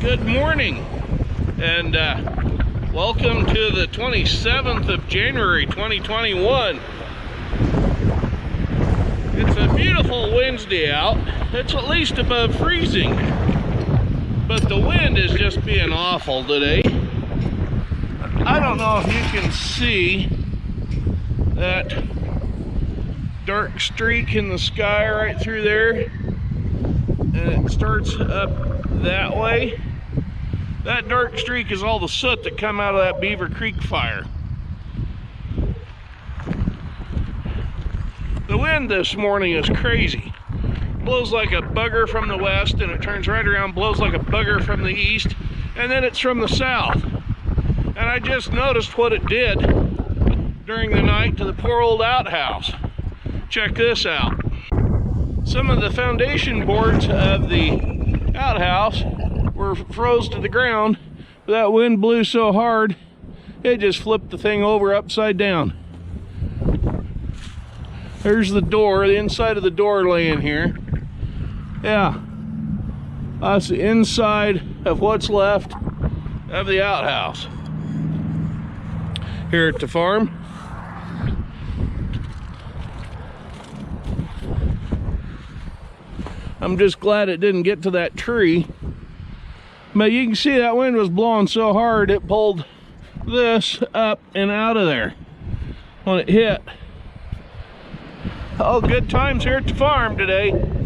Good morning, and welcome to the 27th of January 2021. It's a beautiful Wednesday out. It's at least above freezing, but the wind is just being awful today. I don't know if you can see that dark streak in the sky right through there, and it starts up that way. That dark streak is all the soot that come out of that Beaver Creek fire. The wind this morning is crazy. Blows like a bugger from the west, and it turns right around, blows like a bugger from the east, and then it's from the south. And I just noticed what it did during the night to the poor old outhouse. Check this out. Some of the foundation boards of the outhouse were froze to the ground, but that wind blew so hard it just flipped the thing over upside down. There's the door, the inside of the door laying here. Yeah, that's the inside of what's left of the outhouse here at the farm. I'm just glad it didn't get to that tree. But you can see that wind was blowing so hard it pulled this up and out of there when it hit. Oh, good times here at the farm today.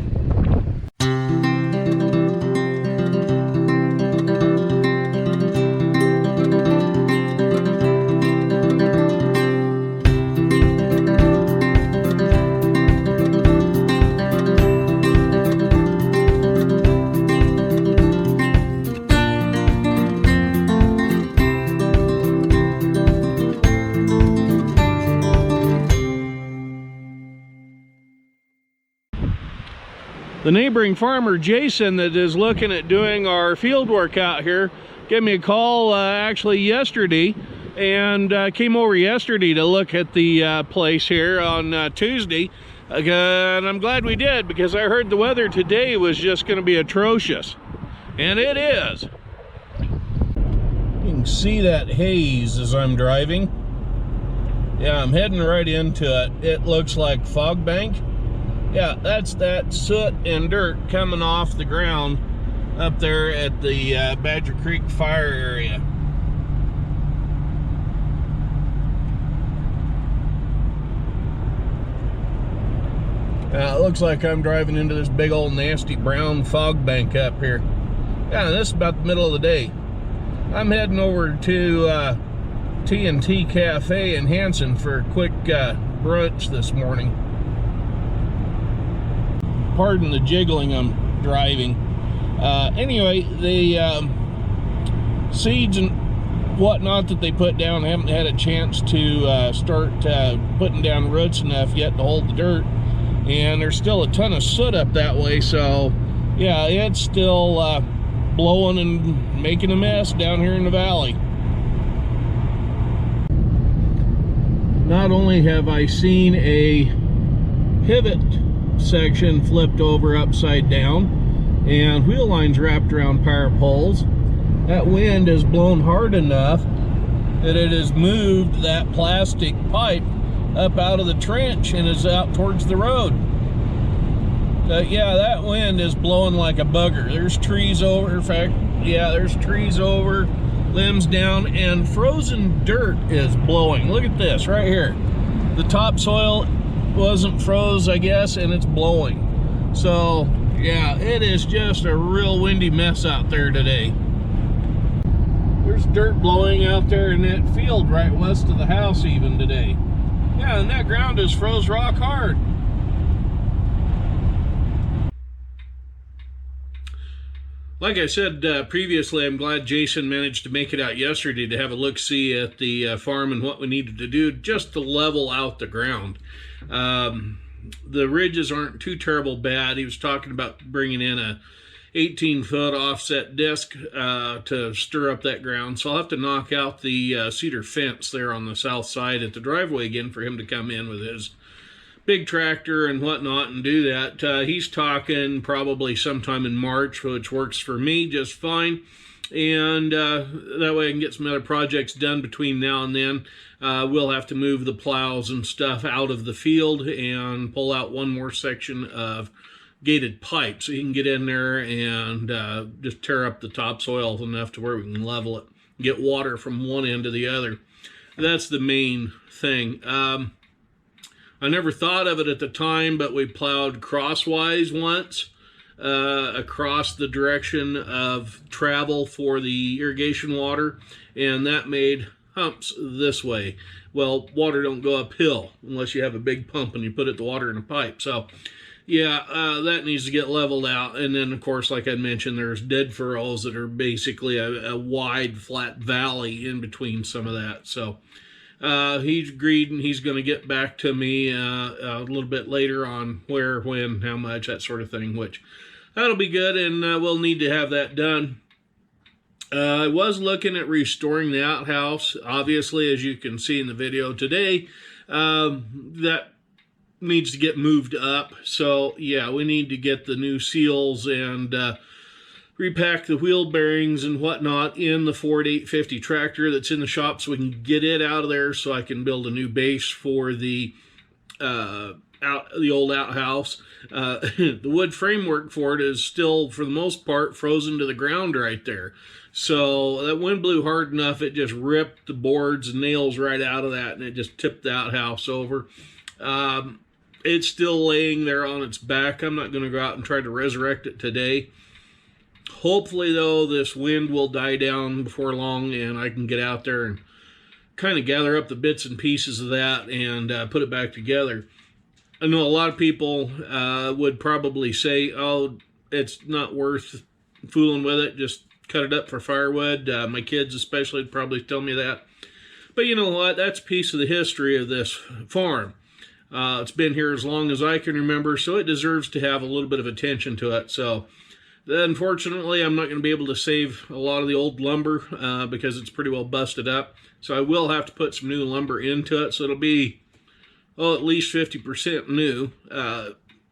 The neighboring farmer, Jason, that is looking at doing our field work out here, gave me a call actually yesterday, and came over yesterday to look at the place here on Tuesday. And I'm glad we did, because I heard the weather today was just going to be atrocious. And it is. You can see that haze as I'm driving. Yeah, I'm heading right into it. It looks like fog bank. Yeah, that's that soot and dirt coming off the ground up there at the Badger Creek fire area. It looks like I'm driving into this big old nasty brown fog bank up here. Yeah, this is about the middle of the day. I'm heading over to T&T Cafe in Hanson for a quick brunch this morning. Pardon the jiggling, I'm driving. Anyway, the seeds and whatnot that they put down, haven't had a chance to start putting down roots enough yet to hold the dirt. And there's still a ton of soot up that way, so yeah, it's still blowing and making a mess down here in the valley. Not only have I seen a pivot section flipped over upside down and wheel lines wrapped around power poles, that wind has blown hard enough that it has moved that plastic pipe up out of the trench and is out towards the road. Yeah, that wind is blowing like a bugger. There's trees over, in fact, yeah, there's trees over, limbs down, and frozen dirt is blowing. Look at this right here. The topsoil wasn't froze, I guess, and it's blowing. So yeah, it is just a real windy mess out there today. There's dirt blowing out there in that field right west of the house even today. Yeah, and that ground is froze rock hard. Like I said previously, I'm glad Jason managed to make it out yesterday to have a look-see at the farm and what we needed to do just to level out the ground. The ridges aren't too terrible bad. He was talking about bringing in a 18-foot offset disc to stir up that ground. So I'll have to knock out the cedar fence there on the south side at the driveway again for him to come in with his big tractor and whatnot and do that. He's talking probably sometime in March, which works for me just fine. And that way I can get some other projects done between now and then. We'll have to move the plows and stuff out of the field and pull out one more section of gated pipe so you can get in there and just tear up the topsoil enough to where we can level it, get water from one end to the other. That's the main thing. I never thought of it at the time, but we plowed crosswise once across the direction of travel for the irrigation water, and that made humps this way. Well, water don't go uphill unless you have a big pump and you put the water in a pipe. So yeah, that needs to get leveled out. And then, of course, like I mentioned, there's dead furrows that are basically a wide, flat valley in between some of that. So he's agreed, and he's going to get back to me a little bit later on where, when, how much, that sort of thing, which that'll be good, and we'll need to have that done. I was looking at restoring the outhouse. Obviously, as you can see in the video today, that needs to get moved up. So yeah, we need to get the new seals and repack the wheel bearings and whatnot in the Ford 850 tractor that's in the shop so we can get it out of there so I can build a new base for the old outhouse. The wood framework for it is still, for the most part, frozen to the ground right there. So that wind blew hard enough, it just ripped the boards and nails right out of that, and it just tipped the outhouse over. It's still laying there on its back. I'm not going to go out and try to resurrect it today. Hopefully, though, this wind will die down before long, and I can get out there and kind of gather up the bits and pieces of that and put it back together. I know a lot of people would probably say, oh, it's not worth fooling with it, just cut it up for firewood. My kids especially would probably tell me that. But you know what? That's a piece of the history of this farm. It's been here as long as I can remember, so it deserves to have a little bit of attention to it. So unfortunately, I'm not going to be able to save a lot of the old lumber because it's pretty well busted up. So I will have to put some new lumber into it. So it'll be, at least 50% new,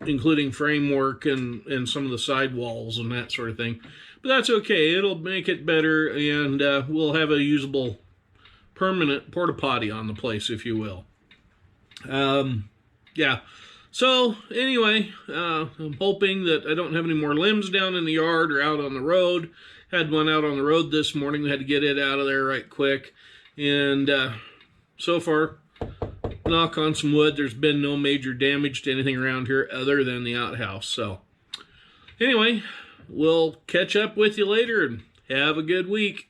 including framework and some of the sidewalls and that sort of thing. But that's okay. It'll make it better, and we'll have a usable permanent porta potty on the place, if you will. Yeah. So anyway, I'm hoping that I don't have any more limbs down in the yard or out on the road. Had one out on the road this morning. Had to get it out of there right quick. And so far, knock on some wood, there's been no major damage to anything around here other than the outhouse. So anyway, we'll catch up with you later and have a good week.